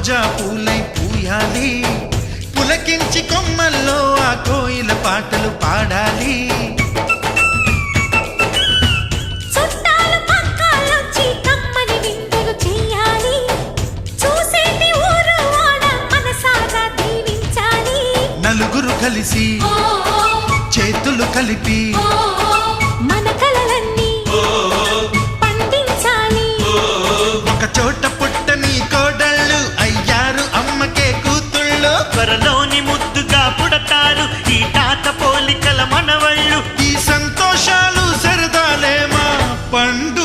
రోజా పూలై పూయాలి, పులకించి కొమ్మల్లో ఆ కోయిల పాటలు పాడాలి. నలుగురు కలిసి చేతులు కలిపి మన కలలన్నీ పండించాలి. ఒక చోట పుట్టని కోడళ్ళు అయ్యారు అమ్మకే కూతుళ్ళు. త్వరలోని ముద్దుగా పుడతారు ఈ తాత పోలికల మనవళ్ళు. ఈ సంతోషాలు సరదాలే మా పండు